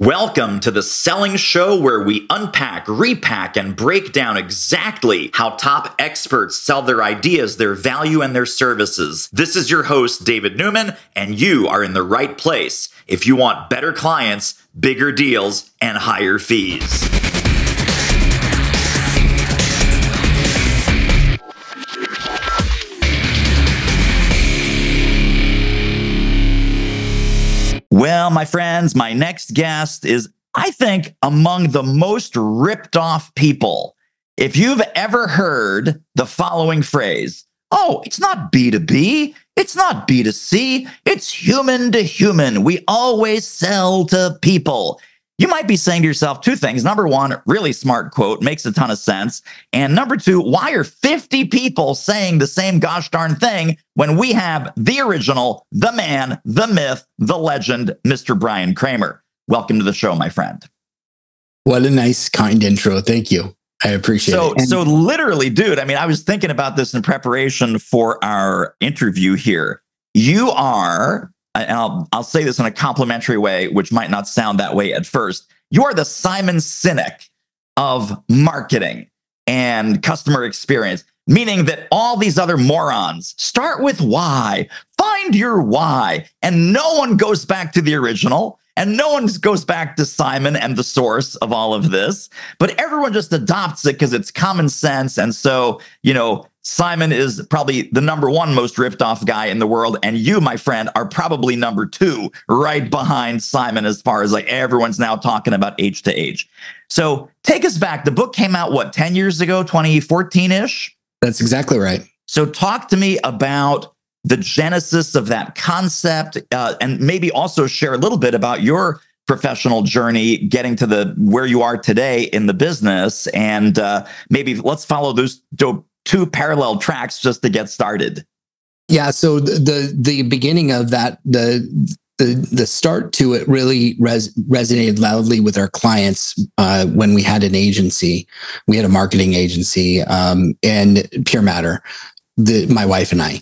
Welcome to the Selling Show, where we unpack, repack, and break down exactly how top experts sell their ideas, their value, and their services. This is your host, David Newman, and you are in the right place if you want better clients, bigger deals, and higher fees. Well, my friends, my next guest is, I think, among the most ripped off people. If you've ever heard the following phrase, oh, it's not B2B, it's not B2C, it's human to human. We always sell to people. You might be saying to yourself two things. Number one, really smart quote, makes a ton of sense. And number two, why are 50 people saying the same gosh darn thing when we have the original, the man, the myth, the legend, Mr. Bryan Kramer? Welcome to the show, my friend. What a nice, kind intro. Thank you. I appreciate it. So literally, dude, I mean, I was thinking about this in preparation for our interview here. You are, and I'll say this in a complimentary way, which might not sound that way at first. You are the Simon Sinek of marketing and customer experience, meaning that all these other morons start with why, find your why, and no one goes back to the original, and no one goes back to Simon and the source of all of this, but everyone just adopts it because it's common sense. And so, Simon is probably the number one most ripped off guy in the world. And you, my friend, are probably number two, right behind Simon, as far as like everyone's now talking about H to H. So take us back. The book came out, 10 years ago, 2014-ish? That's exactly right. So talk to me about the genesis of that concept, and maybe also share a little bit about your professional journey getting to where you are today in the business. And maybe let's follow those two parallel tracks just to get started. Yeah. So the beginning of that, the start to it really resonated loudly with our clients when we had an agency. We had a marketing agency, and Pure Matter. My wife and I,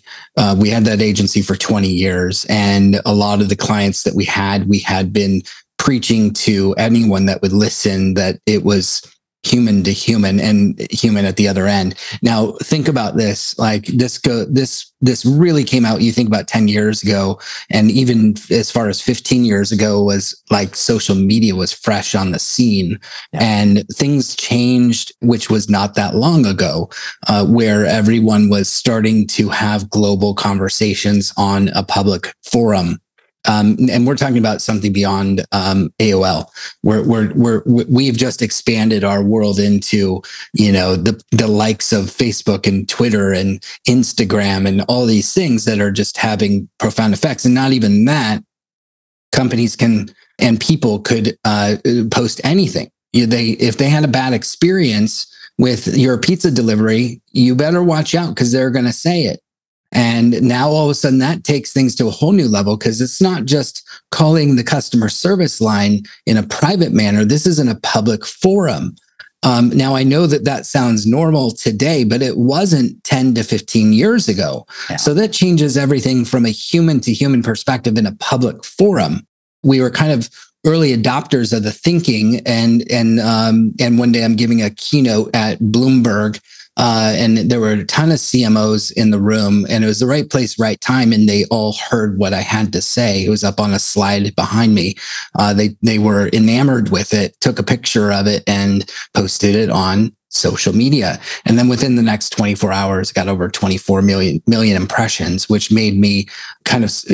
we had that agency for 20 years. And a lot of the clients that we had been preaching to anyone that would listen that it was human to human and human at the other end. Now, think about this, like this really came out, you think about 10 years ago, and even as far as 15 years ago was like social media was fresh on the scene. Yeah. And things changed, which was not that long ago, where everyone was starting to have global conversations on the forum. And we're talking about something beyond AOL. We've just expanded our world into, the likes of Facebook and Twitter and Instagram and all these things that are just having profound effects. And not even that, companies and people could post anything. If they had a bad experience with your pizza delivery, you better watch out because they're going to say it. And now all of a sudden that takes things to a whole new level, because it's not just calling the customer service line in a private manner. This is in a public forum. Now, I know that sounds normal today, but it wasn't 10 to 15 years ago. Yeah. So that changes everything from a human to human perspective in a public forum. We were kind of early adopters of the thinking. And one day I'm giving a keynote at Bloomberg. And there were a ton of CMOs in the room, and it was the right place, right time. And they all heard what I had to say. It was up on a slide behind me. They were enamored with it, took a picture of it and posted it on social media. And then within the next 24 hours, got over 24 million impressions, which made me kind of,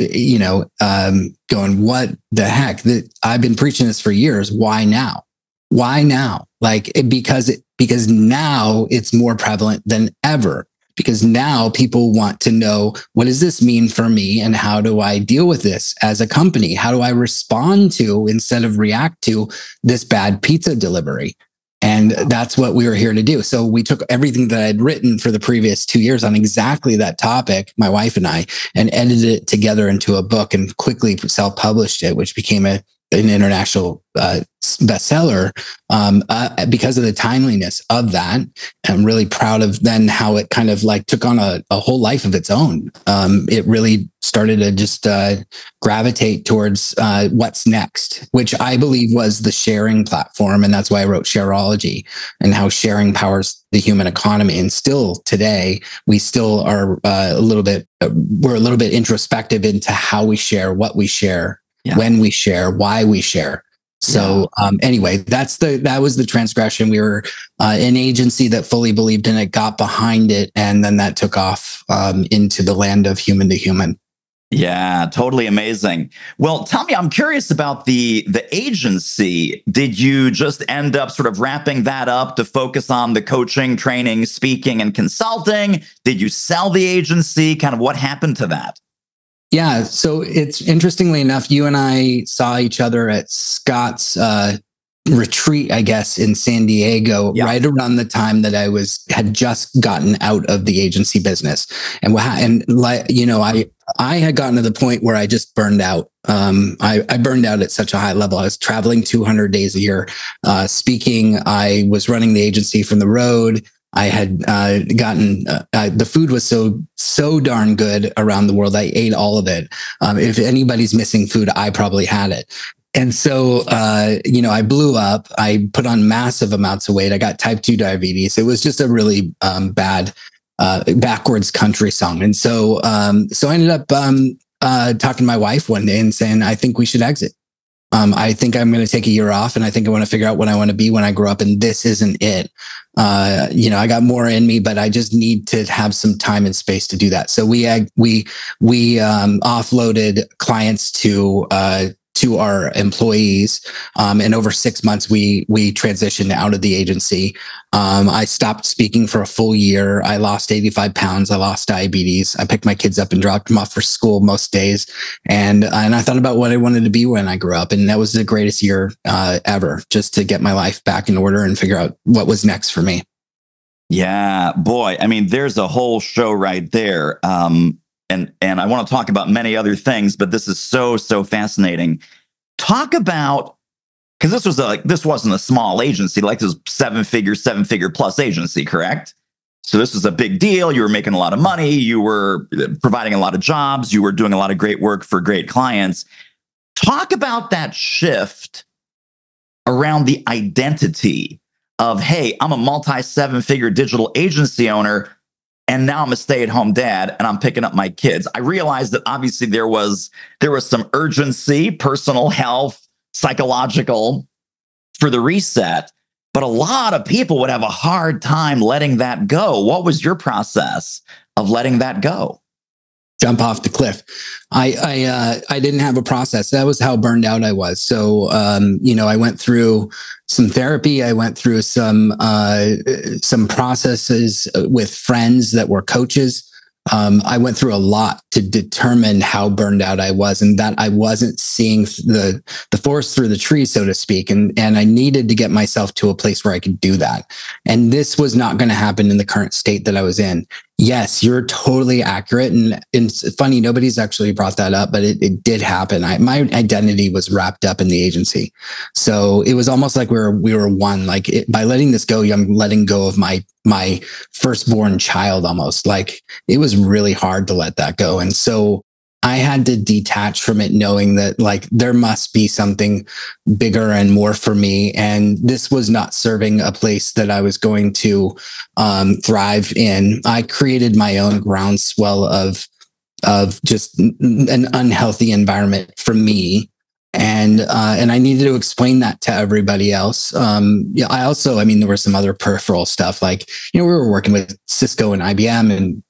going, what the heck? I've been preaching this for years. Why now? Why now? Because now it's more prevalent than ever, because now people want to know, what does this mean for me? And how do I deal with this as a company? How do I respond to, instead of react to, this bad pizza delivery? And that's what we were here to do. So we took everything that I'd written for the previous 2 years on exactly that topic, my wife and I, and edited it together into a book and quickly self-published it, which became a an international bestseller because of the timeliness of that. I'm really proud of then how it kind of like took on a whole life of its own. It really started to just gravitate towards what's next, which I believe was the sharing platform. And that's why I wrote Shareology, and how sharing powers the human economy. And still today, we still are we're a little bit introspective into how we share, what we share, when we share, why we share. So anyway, that was the transgression. We were an agency that fully believed in it, got behind it, and then that took off into the land of human to human. Yeah, totally amazing. Well, tell me, I'm curious about the agency. Did you just end up sort of wrapping that up to focus on the coaching, training, speaking, and consulting? Did you sell the agency? Kind of what happened to that? Yeah. So it's interestingly enough, you and I saw each other at Scott's retreat, I guess, in San Diego, right around the time that had just gotten out of the agency business. And I had gotten to the point where I just burned out. I burned out at such a high level. I was traveling 200 days a year, speaking. I was running the agency from the road. I had gotten the food was so darn good around the world. I ate all of it. If anybody's missing food, I probably had it. And so, I blew up. I put on massive amounts of weight. I got type 2 diabetes. It was just a really bad, backwards country song. And so I ended up talking to my wife one day and saying, I think we should exit. I think I'm going to take a year off, and I think I want to figure out what I want to be when I grow up. And this isn't it. I got more in me, but I just need to have some time and space to do that. So we offloaded clients to our employees. And over 6 months, we transitioned out of the agency. I stopped speaking for a full year. I lost 85 pounds. I lost diabetes. I picked my kids up and dropped them off for school most days. And I thought about what I wanted to be when I grew up. And that was the greatest year ever, just to get my life back in order and figure out what was next for me. Yeah, boy. I mean, there's a whole show right there. And I want to talk about many other things, but this is so fascinating. Talk about, because this wasn't a small agency, like this was seven figure plus agency, correct? So this was a big deal. You were making a lot of money. You were providing a lot of jobs. You were doing a lot of great work for great clients. Talk about that shift around the identity of, hey, I'm a multi-7-figure digital agency owner, and now I'm a stay-at-home dad, and I'm picking up my kids. I realized that obviously there was some urgency, personal health, psychological, for the reset, but a lot of people would have a hard time letting that go. What was your process of letting that go? Jump off the cliff. I didn't have a process. That was how burned out I was. So, I went through some therapy. I went through some processes with friends that were coaches. I went through a lot to determine how burned out I was, and that I wasn't seeing the forest through the trees, so to speak. And I needed to get myself to a place where I could do that. And this was not going to happen in the current state that I was in. Yes, you're totally accurate. And it's funny, nobody's actually brought that up, but it did happen. My identity was wrapped up in the agency. So it was almost like we were one. Like by letting this go, I'm letting go of my firstborn child almost. Like it was really hard to let that go. And so I had to detach from it, knowing that like there must be something bigger and more for me. And this was not serving a place that I was going to thrive in. I created my own groundswell of just an unhealthy environment for me. And I needed to explain that to everybody else. I also, there was some other peripheral stuff, like, we were working with Cisco and IBM and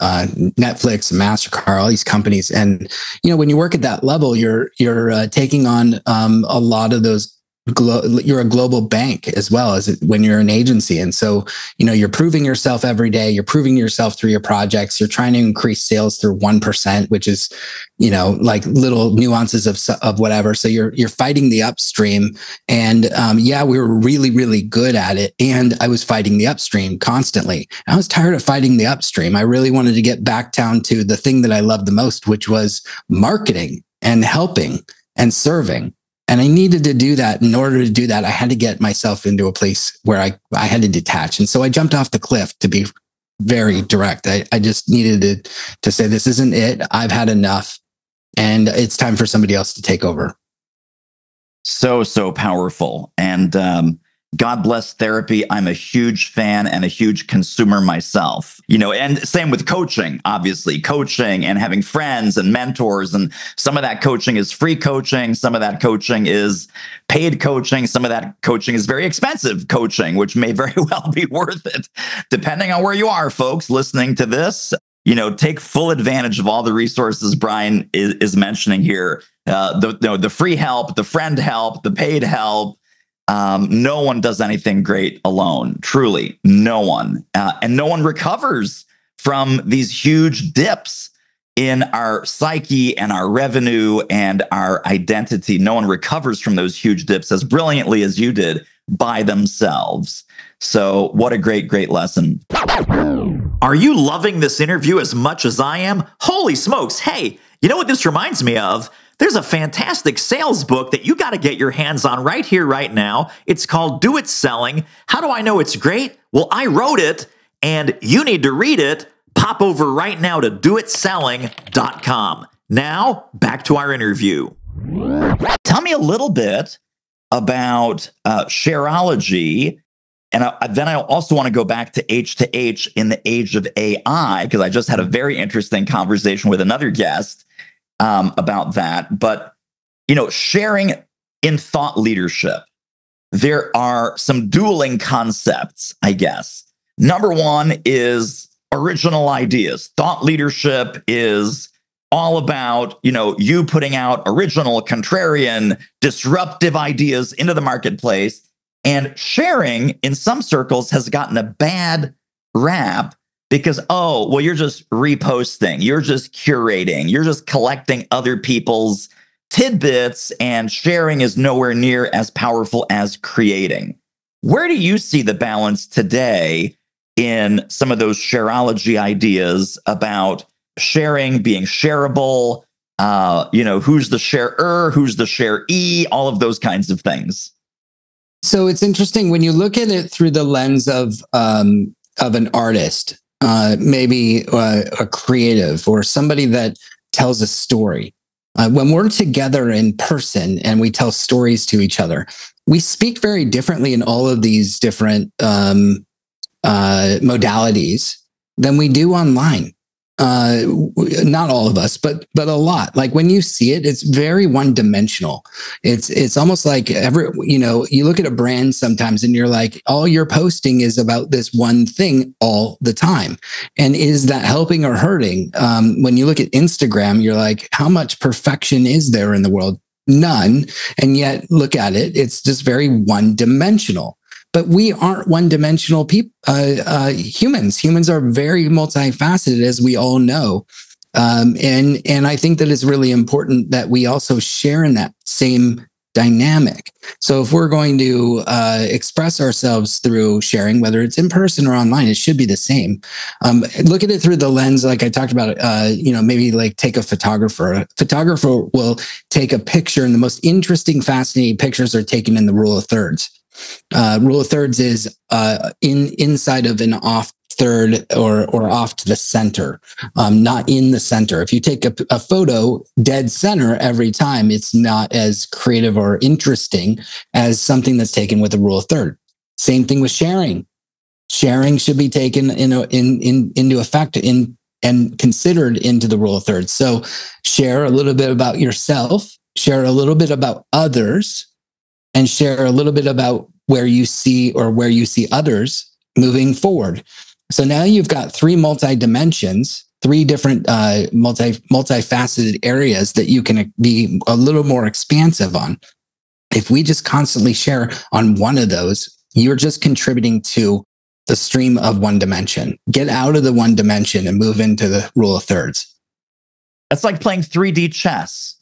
Netflix and MasterCard, all these companies. And, when you work at that level, you're taking on a lot of those. You're a global bank as well as when you're an agency. And so, you're proving yourself every day. You're proving yourself through your projects. You're trying to increase sales through 1%, which is, like little nuances of whatever. So you're fighting the upstream. And we were really, really good at it. And I was fighting the upstream constantly. I was tired of fighting the upstream. I really wanted to get back down to the thing that I loved the most, which was marketing and helping and serving. And I needed to do that. In order to do that, I had to get myself into a place where I had to detach. And so I jumped off the cliff, to be very direct. I just needed to say, this isn't it. I've had enough. And it's time for somebody else to take over. So powerful. And God bless therapy. I'm a huge fan and a huge consumer myself, and same with coaching, obviously, coaching and having friends and mentors. And some of that coaching is free coaching. Some of that coaching is paid coaching. Some of that coaching is very expensive coaching, which may very well be worth it, depending on where you are, folks, listening to this. Take full advantage of all the resources Bryan is mentioning here. The free help, the friend help, the paid help. No one does anything great alone, truly, no one. And no one recovers from these huge dips in our psyche and our revenue and our identity. No one recovers from those huge dips as brilliantly as you did by themselves. So what a great lesson. Are you loving this interview as much as I am? Holy smokes. Hey, you know what this reminds me of? There's a fantastic sales book that you got to get your hands on right here, right now. It's called Do It Selling. How do I know it's great? Well, I wrote it and you need to read it. Pop over right now to doitselling.com. Now, back to our interview. Tell me a little bit about Shareology. And then I also want to go back to H in the age of AI, because I just had a very interesting conversation with another guest about that. But, sharing in thought leadership, there are some dueling concepts, I guess. Number one is original ideas. Thought leadership is all about, you putting out original, contrarian, disruptive ideas into the marketplace. And sharing in some circles has gotten a bad rap because, you're just reposting, you're just curating, you're just collecting other people's tidbits, and sharing is nowhere near as powerful as creating. Where do you see the balance today in some of those Shareology ideas about sharing being shareable? Who's the sharer, who's the sharee, all of those kinds of things. So it's interesting when you look at it through the lens of an artist, maybe a creative or somebody that tells a story. When we're together in person and we tell stories to each other, we speak very differently in all of these different modalities than we do online. Not all of us, but a lot. Like when you see it, it's very one-dimensional. It's almost like you look at a brand sometimes and you're like, all you're posting is about this one thing all the time. And is that helping or hurting? When you look at Instagram, you're like, how much perfection is there in the world? None. And yet look at it, it's just very one-dimensional. But we aren't one-dimensional people. Humans. Humans are very multifaceted, as we all know. And I think that it's really important that we also share in that same dynamic. So if we're going to express ourselves through sharing, whether it's in person or online, it should be the same. Look at it through the lens, like I talked about, maybe like take a photographer. A photographer will take a picture, and the most interesting, fascinating pictures are taken in the rule of thirds. Rule of thirds is inside of an off third or off to the center, not in the center. If you take a photo dead center every time, it's not as creative or interesting as something that's taken with a rule of third. Same thing with sharing. Sharing should be taken into effect and considered into the rule of thirds. So share a little bit about yourself, share a little bit about others, and share a little bit about where you see others moving forward. So now you've got three multi-dimensions, three different multifaceted areas that you can be a little more expansive on. If we just constantly share on one of those, you're just contributing to the stream of one dimension. Get out of the one dimension and move into the rule of thirds. That's like playing 3D chess.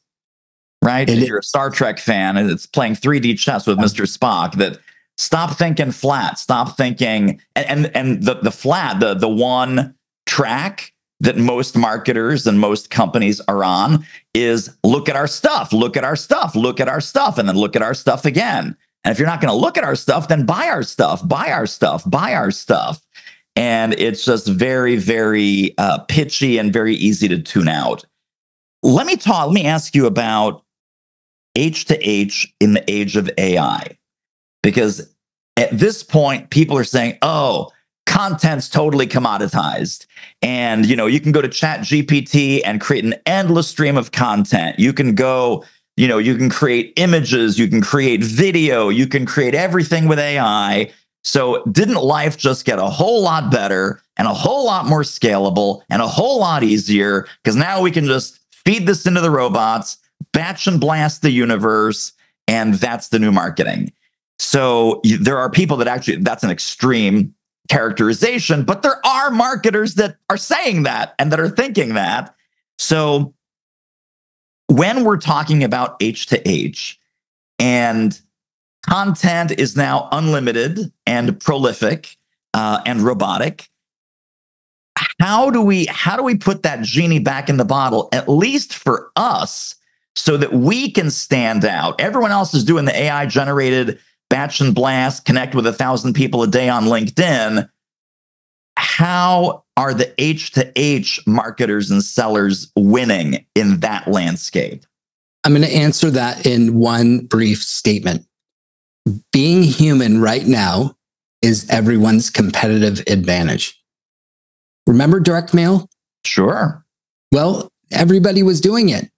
Right? If you're a Star Trek fan and it's playing 3D chess with Mr. Spock, that stop thinking flat, stop thinking, and the flat, the one track that most marketers and most companies are on is look at our stuff, look at our stuff, look at our stuff, and then look at our stuff again. And if you're not going to look at our stuff, then buy our stuff, buy our stuff, buy our stuff. And it's just very, very pitchy and very easy to tune out. Let me ask you about H to H in the age of AI, because at this point, people are saying, oh, content's totally commoditized. And, you can go to Chat GPT and create an endless stream of content. You can go, you can create images, you can create video, you can create everything with AI. So didn't life just get a whole lot better and a whole lot more scalable and a whole lot easier? Because now we can just feed this into the robots, batch and blast the universe, and that's the new marketing. So there are people that actually, that's an extreme characterization, but there are marketers that are saying that and that are thinking that. So when we're talking about H to H and content is now unlimited and prolific and robotic, how do we put that genie back in the bottle, at least for us, so that we can stand out? Everyone else is doing the AI generated batch and blast, connect with 1,000 people a day on LinkedIn. How are the H to H marketers and sellers winning in that landscape? I'm going to answer that in one brief statement. Being human right now is everyone's competitive advantage. Remember direct mail? Sure. Well, everybody was doing it.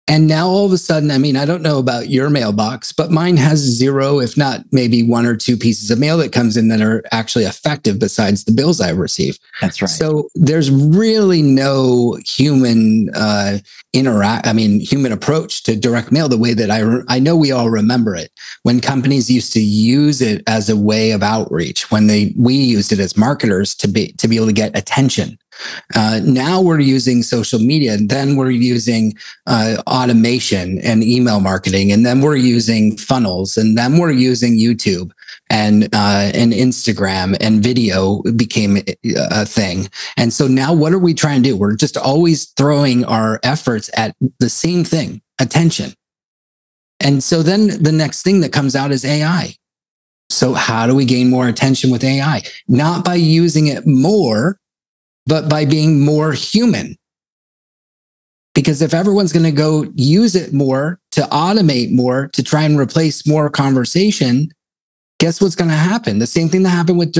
And now all of a sudden, I don't know about your mailbox, but mine has 0, if not maybe 1 or 2 pieces of mail that comes in that are actually effective besides the bills I receive. That's right. So there's really no human human approach to direct mail the way that I know we all remember it. When companies used to use it as a way of outreach, when we used it as marketers to be able to get attention. Now we're using social media, and then we're using automation and email marketing, and then we're using funnels, and then we're using YouTube and Instagram, and video became a thing. And so now what are we trying to do? We're just always throwing our efforts at the same thing, attention. And so then the next thing that comes out is AI. So how do we gain more attention with AI? Not by using it more, but by being more human. Because if everyone's going to go use it more, to automate more, to try and replace more conversation, guess what's going to happen? The same thing that happened with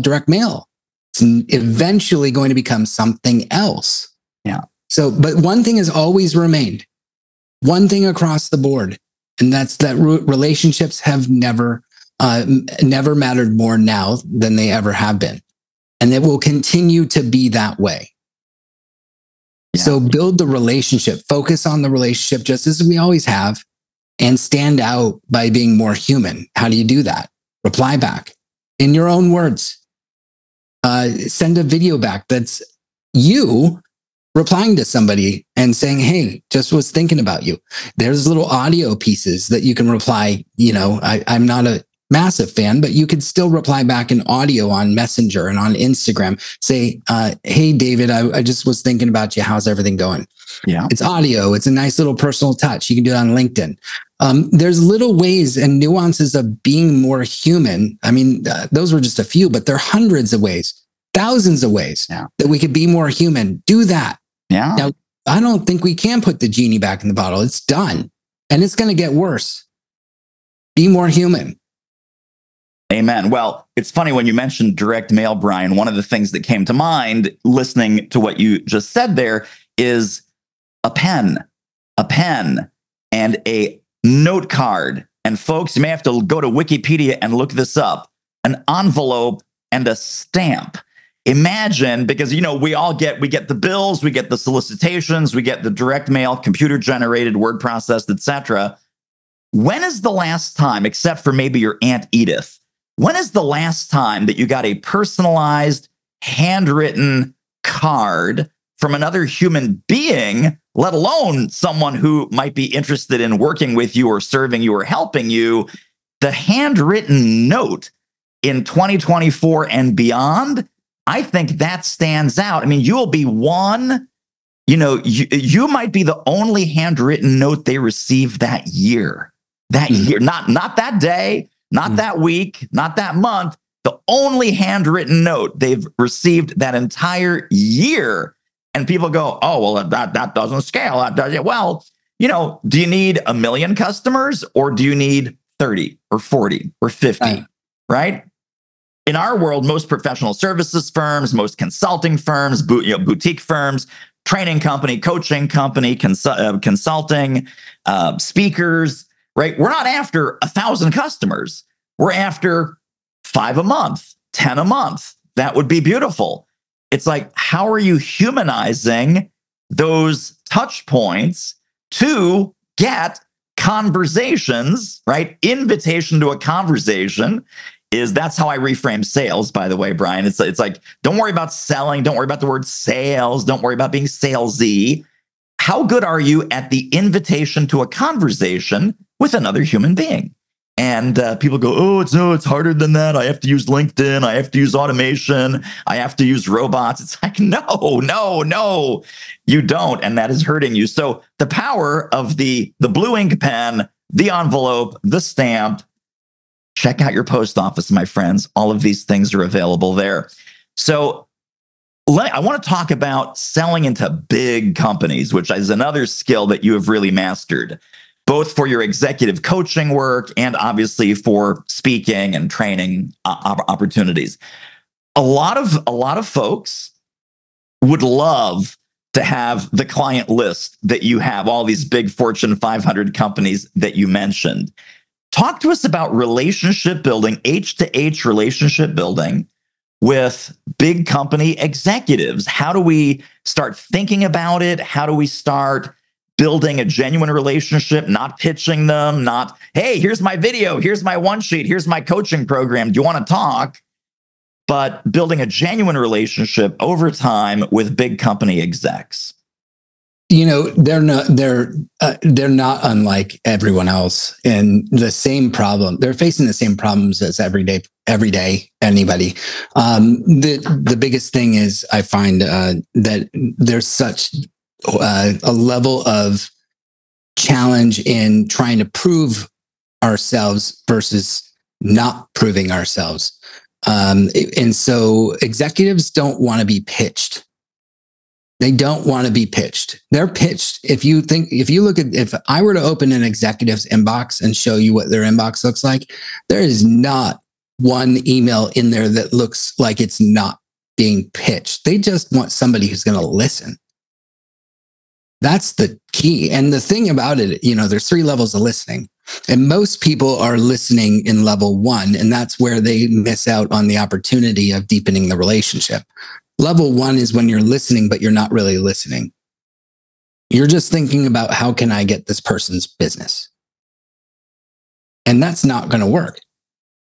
direct mail. It's eventually going to become something else. Yeah. So, but one thing has always remained, one thing across the board, and that's that relationships have never mattered more now than they ever have been. And it will continue to be that way. Yeah. So build the relationship, focus on the relationship just as we always have, and stand out by being more human. How do you do that? Reply back in your own words. Send a video back that's you replying to somebody and saying, hey, just was thinking about you. There's little audio pieces that you can reply. I'm not a massive fan, but you could still reply back in audio on Messenger and on Instagram. Say, hey, David, I just was thinking about you. How's everything going? Yeah. It's audio. It's a nice little personal touch. You can do it on LinkedIn. There's little ways and nuances of being more human. Those were just a few, but there are hundreds of ways, thousands of ways that we could be more human. Do that. Yeah. Now, I don't think we can put the genie back in the bottle. It's done. And it's going to get worse. Be more human. Amen. Well, it's funny when you mentioned direct mail, Bryan, one of the things that came to mind listening to what you just said there is a pen, and a note card. And folks, you may have to go to Wikipedia and look this up. An envelope and a stamp. Imagine, because we get the bills, we get the solicitations, we get the direct mail, computer generated, word processed, etc. When is the last time, except for maybe your Aunt Edith, when is the last time that you got a personalized, handwritten card from another human being, let alone someone who might be interested in working with you or serving you or helping you? The handwritten note in 2024 and beyond I think that stands out. I mean, you will be one, you might be the only handwritten note they receive that year. That year, not that day, not that week, not that month. The only handwritten note they've received that entire year. And people go, oh, well, that doesn't scale. That does it. Well, do you need 1 million customers or do you need 30 or 40 or 50? Right? In our world, most professional services firms, most consulting firms, boutique firms, training company, coaching company, consulting, speakers, right? We're not after 1,000 customers. We're after 5 a month, 10 a month. That would be beautiful. It's like, how are you humanizing those touch points to get conversations, right? Invitation to a conversation that's how I reframe sales, by the way, Bryan. It's like, don't worry about selling. Don't worry about the word sales. Don't worry about being salesy. How good are you at the invitation to a conversation with another human being? And people go, oh, it's harder than that. I have to use LinkedIn. I have to use automation. I have to use robots. It's like, no, you don't. And that is hurting you. So the power of the blue ink pen, the envelope, the stamp. Check out your post office, my friends. All of these things are available there. So I want to talk about selling into big companies, which is another skill that you have really mastered, both for your executive coaching work and obviously for speaking and training opportunities. A lot of folks would love to have the client list that you have, all these big Fortune 500 companies that you mentioned. Talk to us about relationship building, H to H relationship building with big company executives. How do we start thinking about it? How do we start building a genuine relationship, not pitching them, not, hey, here's my video, here's my one sheet, here's my coaching program. Do you want to talk? But building a genuine relationship over time with big company execs. They're not unlike everyone else, and the same problem. They're facing the same problems as every day anybody. The biggest thing is I find that there's such a level of challenge in trying to prove ourselves versus not proving ourselves, and so executives don't want to be pitched. They don't want to be pitched. They're pitched. If I were to open an executive's inbox and show you what their inbox looks like, there is not one email in there that looks like it's not being pitched. They just want somebody who's going to listen. That's the key. And the thing about it, there's 3 levels of listening, and most people are listening in level 1, and that's where they miss out on the opportunity of deepening the relationship. Level 1 is when you're listening, but you're not really listening. You're just thinking about how can I get this person's business? And that's not going to work.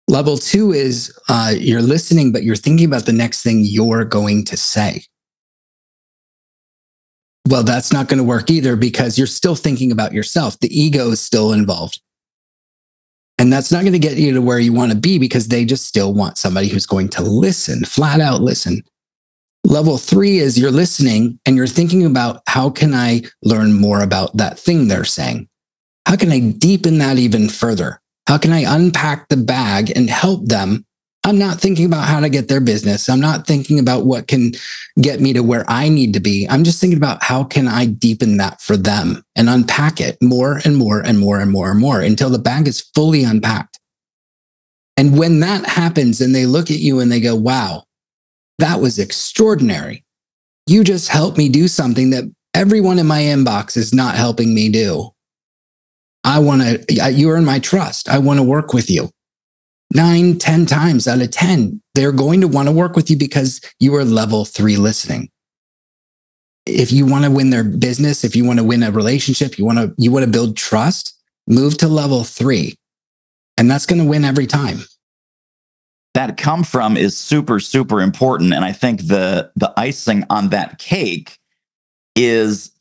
Level 2 is you're listening, but you're thinking about the next thing you're going to say. Well, that's not going to work either because you're still thinking about yourself. The ego is still involved. And that's not going to get you to where you want to be because they just still want somebody who's going to listen, flat out listen. Level 3 is you're listening and you're thinking about how can I learn more about that thing they're saying? How can I deepen that even further? How can I unpack the bag and help them? I'm not thinking about how to get their business. I'm not thinking about what can get me to where I need to be. I'm just thinking about how can I deepen that for them and unpack it more and more and more and more and more until the bag is fully unpacked. And when that happens and they look at you and they go, wow, that was extraordinary. You just helped me do something that everyone in my inbox is not helping me do. You earn my trust. I want to work with you. 9, 10 times out of 10, they're going to want to work with you because you are level 3 listening. If you want to win their business, if you want to win a relationship, you want to build trust, move to level 3. And that's going to win every time. That come from is super, super important. And I think the icing on that cake is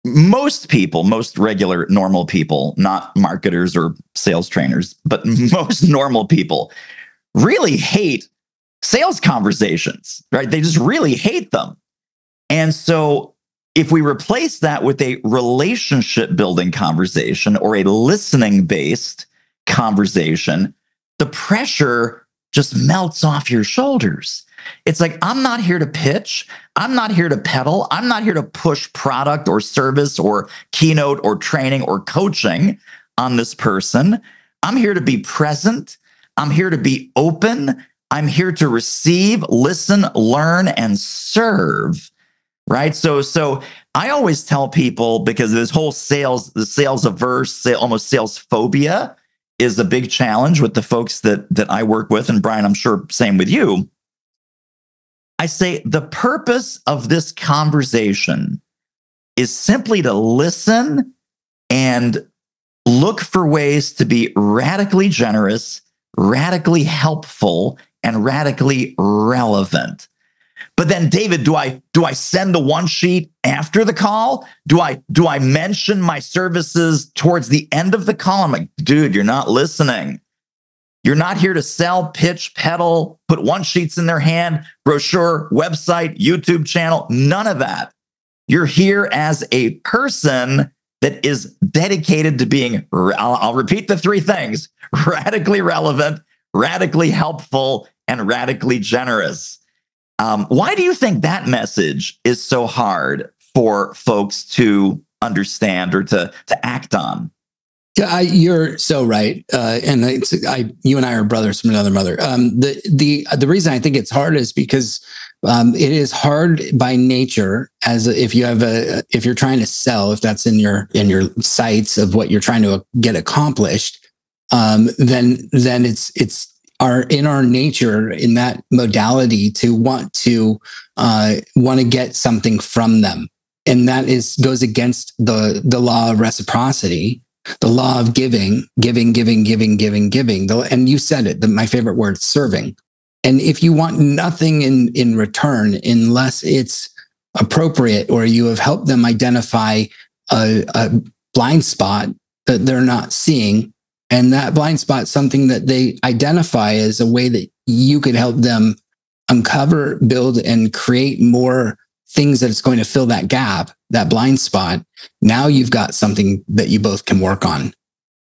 most people, most regular, normal people, not marketers or sales trainers, but most normal people really hate sales conversations, right? They just really hate them. And so if we replace that with a relationship building conversation or a listening based conversation, the pressure just melts off your shoulders. It's like, I'm not here to pitch. I'm not here to peddle. I'm not here to push product or service or keynote or training or coaching on this person. I'm here to be present. I'm here to be open. I'm here to receive, listen, learn, and serve. Right. So I always tell people, because this whole the sales averse, almost sales phobia is a big challenge with the folks that I work with. And Bryan, I'm sure same with you. I say the purpose of this conversation is simply to listen and look for ways to be radically generous, radically helpful, and radically relevant. But then, David, do I send the one sheet after the call? Do I mention my services towards the end of the call? I'm like, dude, you're not listening. You're not here to sell, pitch, peddle, put one sheets in their hand, brochure, website, YouTube channel, none of that. You're here as a person that is dedicated to being, I'll repeat the three things: radically relevant, radically helpful, and radically generous. Why do you think that message is so hard for folks to understand or to act on? Yeah, you're so right, and you and I are brothers from another mother. The reason I think it's hard is because it is hard by nature. As if you're trying to sell, if that's in your sights of what you're trying to get accomplished, then it's in our nature in that modality to want to get something from them, and that goes against the law of reciprocity. The law of giving. And you said it, my favorite word, serving. And if you want nothing in return, unless it's appropriate or you have helped them identify a blind spot that they're not seeing, and that blind spot, something that they identify as a way that you could help them uncover, build, and create more things that's going to fill that gap, that blind spot. Now you've got something that you both can work on.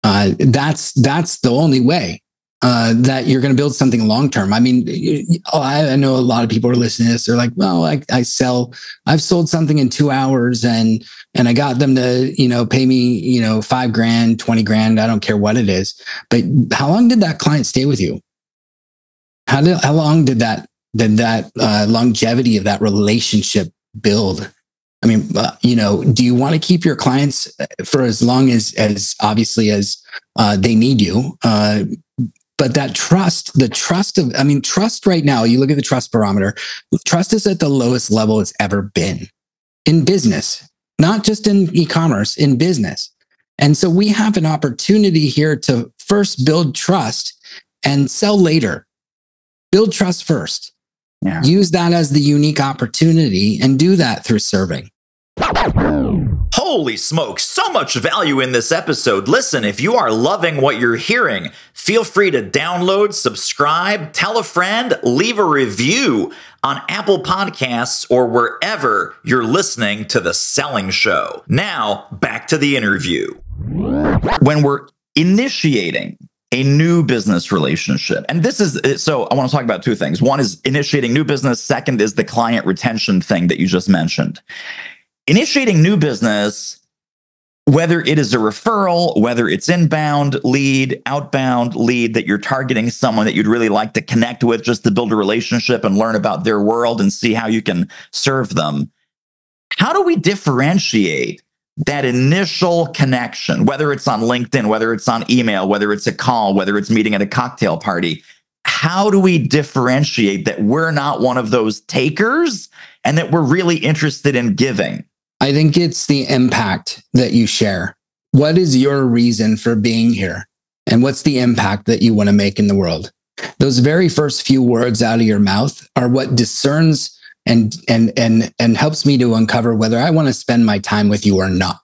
That's the only way that you're going to build something long term. I mean, I know a lot of people are listening to this. They're like, well, I've sold something in 2 hours and I got them to, pay me, $5,000, $20,000. I don't care what it is. But how long did that client stay with you? How long did that longevity of that relationship build? I mean, do you want to keep your clients for as long as obviously as they need you? But that trust right now, you look at the trust barometer, trust is at the lowest level it's ever been in business, not just in e-commerce, in business. And so we have an opportunity here to first build trust and sell later. Build trust first. Yeah. Use that as the unique opportunity and do that through serving. Holy smokes, so much value in this episode. Listen, if you are loving what you're hearing, feel free to download, subscribe, tell a friend, leave a review on Apple Podcasts or wherever you're listening to The Selling Show. Now, back to the interview. When we're initiating a new business relationship, and so I want to talk about two things. One is initiating new business. Second is the client retention thing that you just mentioned. Initiating new business, whether it is a referral, whether it's inbound lead, outbound lead, that you're targeting someone that you'd really like to connect with just to build a relationship and learn about their world and see how you can serve them. How do we differentiate that initial connection, whether it's on LinkedIn, whether it's on email, whether it's a call, whether it's meeting at a cocktail party? How do we differentiate that we're not one of those takers and that we're really interested in giving? I think it's the impact that you share. What is your reason for being here? And what's the impact that you want to make in the world? Those very first few words out of your mouth are what discerns and helps me to uncover whether I want to spend my time with you or not.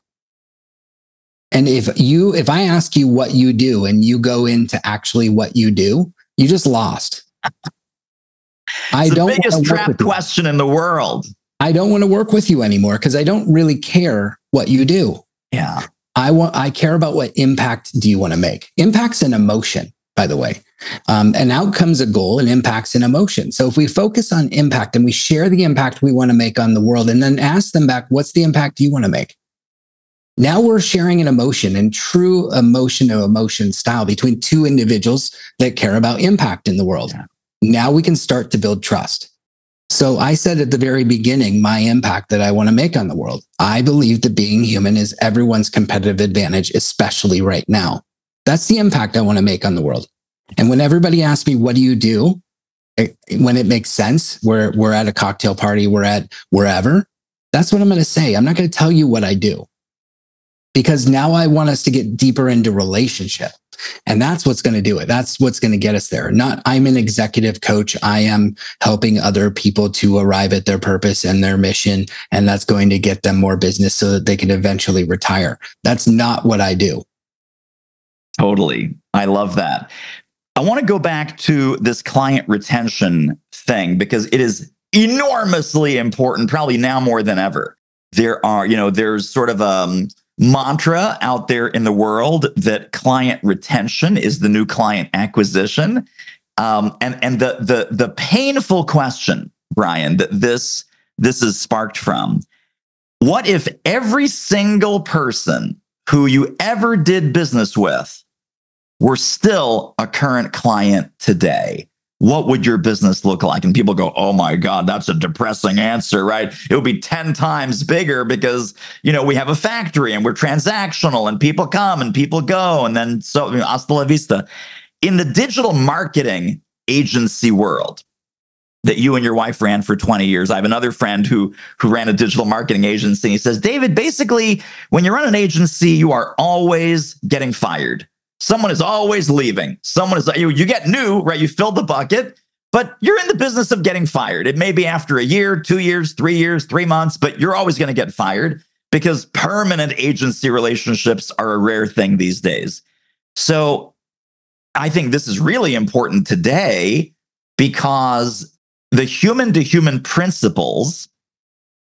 And if I ask you what you do and you go into actually what you do, you just lost. I It's the don't want biggest to work trap with you. question in the world. I don't want to work with you anymore because I don't really care what you do. Yeah. I care about what impact do you want to make. Impact's an emotion, by the way. An outcome's a goal and impact's an emotion. So if we focus on impact and we share the impact we want to make on the world and then ask them back, what's the impact you want to make? Now we're sharing an emotion and true emotion to emotion style between two individuals that care about impact in the world. Yeah. Now we can start to build trust. So I said at the very beginning, my impact that I want to make on the world. I believe that being human is everyone's competitive advantage, especially right now. That's the impact I want to make on the world. And when everybody asks me, what do you do? When it makes sense, we're at a cocktail party, we're at wherever, that's what I'm going to say. I'm not going to tell you what I do. Because now I want us to get deeper into relationship. And that's what's going to do it. That's what's going to get us there. Not I'm an executive coach. I am helping other people to arrive at their purpose and their mission. And that's going to get them more business so that they can eventually retire. That's not what I do. Totally. I love that. I want to go back to this client retention thing because it is enormously important, probably now more than ever. There's sort of a mantra out there in the world that client retention is the new client acquisition. And the painful question, Bryan, that this is sparked from, what if every single person who you ever did business with were still a current client today? What would your business look like? And people go, oh my God, that's a depressing answer, right? It would be 10 times bigger because, we have a factory and we're transactional and people come and people go. And then hasta la vista. In the digital marketing agency world that you and your wife ran for 20 years, I have another friend who ran a digital marketing agency. He says, David, basically, when you run an agency, you are always getting fired. Someone is always leaving. You get new, right? You fill the bucket, but you're in the business of getting fired. It may be after a year, 2 years, 3 years, 3 months, but you're always going to get fired because permanent agency relationships are a rare thing these days. So I think this is really important today because the human to human principles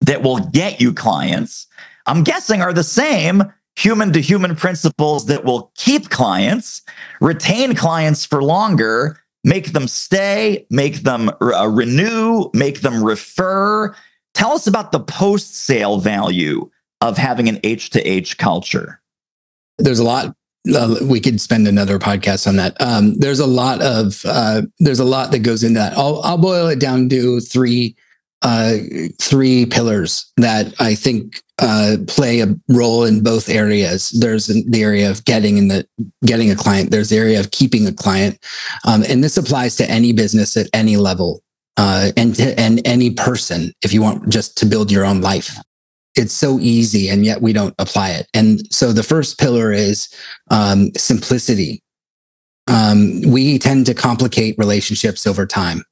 that will get you clients, I'm guessing, are the same human to human principles that will keep clients, retain clients for longer, make them stay, make them renew, make them refer. Tell us about the post-sale value of having an H2H culture. There's a lot. We could spend another podcast on that. There's a lot that goes into that. I'll boil it down to three pillars that I think play a role in both areas. There's the area of getting a client. There's the area of keeping a client, and this applies to any business at any level and any person. If you want just to build your own life, it's so easy, and yet we don't apply it. And so the first pillar is simplicity. We tend to complicate relationships over time.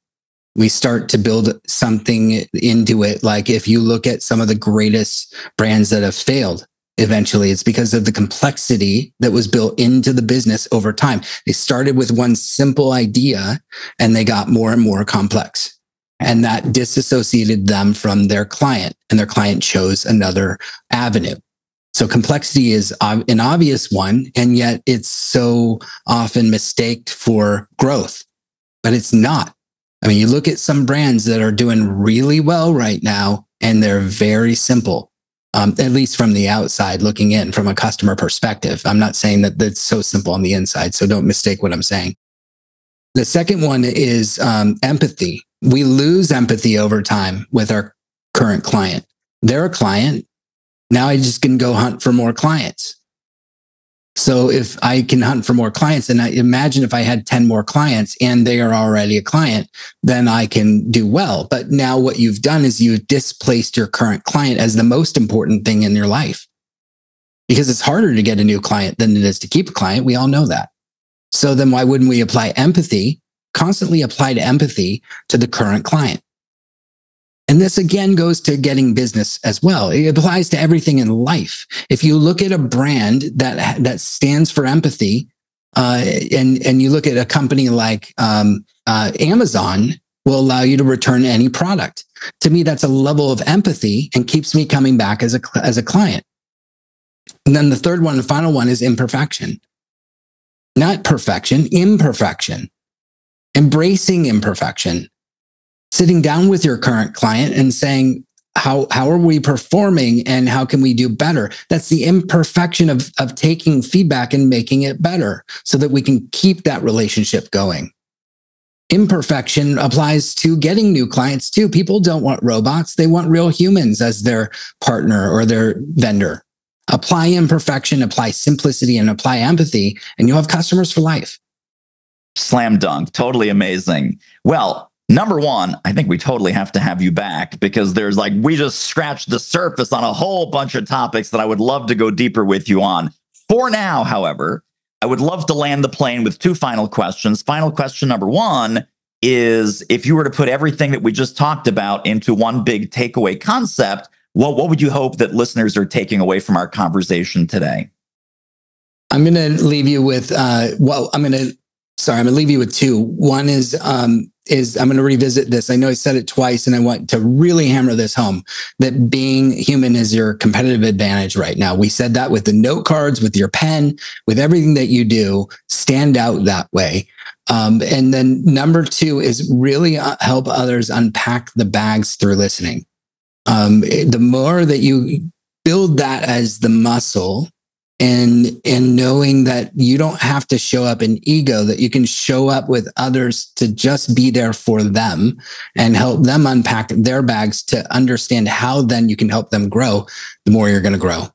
We start to build something into it. Like if you look at some of the greatest brands that have failed, eventually it's because of the complexity that was built into the business over time. They started with one simple idea and they got more and more complex. And that disassociated them from their client, and their client chose another avenue. So complexity is an obvious one, and yet it's so often mistaked for growth, but it's not. I mean, you look at some brands that are doing really well right now, and they're very simple, at least from the outside looking in from a customer perspective. I'm not saying that that's so simple on the inside, so don't mistake what I'm saying. The second one is empathy. We lose empathy over time with our current client. They're a client. Now I just can go hunt for more clients. So if I can hunt for more clients, and I imagine if I had 10 more clients and they are already a client, then I can do well. But now what you've done is you've displaced your current client as the most important thing in your life, because it's harder to get a new client than it is to keep a client. We all know that. So then why wouldn't we apply empathy, constantly apply empathy to the current client? And this again goes to getting business as well. It applies to everything in life. If you look at a brand that stands for empathy, and you look at a company like Amazon, will allow you to return any product. To me, that's a level of empathy and keeps me coming back as a client. And then the third one, the final one, is imperfection. Not perfection, imperfection. Embracing imperfection. Sitting down with your current client and saying, how are we performing and how can we do better? That's the imperfection of taking feedback and making it better so that we can keep that relationship going. Imperfection applies to getting new clients too. People don't want robots. They want real humans as their partner or their vendor. Apply imperfection, apply simplicity, and apply empathy, and you'll have customers for life. Slam dunk. Totally amazing. Well, number one, I think we totally have to have you back because we just scratched the surface on a whole bunch of topics that I would love to go deeper with you on. For now, however, I would love to land the plane with two final questions. Final question number one is, if you were to put everything that we just talked about into one big takeaway concept, what would you hope that listeners are taking away from our conversation today? I'm going to leave you with, I'm going to leave you with two. One is I'm going to revisit this. I know I said it twice and I want to really hammer this home, that being human is your competitive advantage right now. We said that with the note cards, with your pen, with everything that you do, stand out that way. And then number two is really help others unpack the bags through listening. The more that you build that as the muscle, and knowing that you don't have to show up in ego, that you can show up with others to just be there for them and help them unpack their bags to understand how then you can help them grow, the more you're going to grow.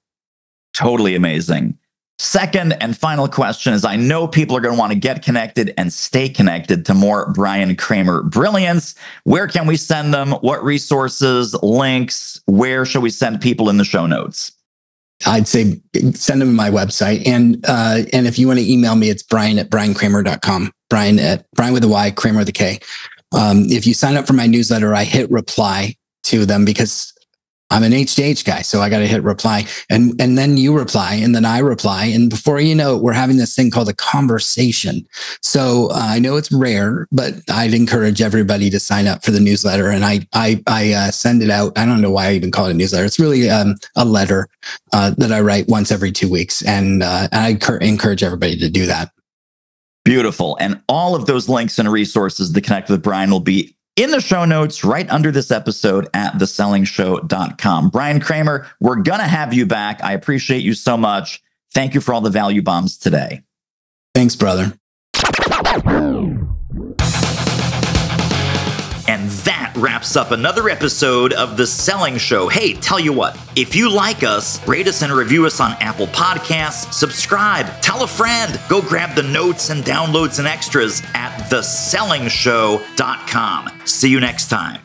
Totally amazing. Second and final question is, I know people are going to want to get connected and stay connected to more Bryan Kramer brilliance. Where can we send them? What resources, links? Where should we send people in the show notes? I'd say send them to my website. And if you want to email me, it's Bryan@bryankramer.com. Bryan with a Y, Kramer with a K. If you sign up for my newsletter, I hit reply to them because I'm an H2H guy. So I got to hit reply and then you reply and then I reply. And before you know it, we're having this thing called a conversation. So I know it's rare, but I'd encourage everybody to sign up for the newsletter. And I send it out. I don't know why I even call it a newsletter. It's really a letter that I write once every 2 weeks. And I encourage everybody to do that. Beautiful. And all of those links and resources to connect with Bryan will be in the show notes right under this episode at thesellingshow.com. Bryan Kramer, we're going to have you back. I appreciate you so much. Thank you for all the value bombs today. Thanks, brother. And that wraps up another episode of The Selling Show. Hey, tell you what, if you like us, rate us and review us on Apple Podcasts, subscribe, tell a friend, go grab the notes and downloads and extras at thesellingshow.com. See you next time.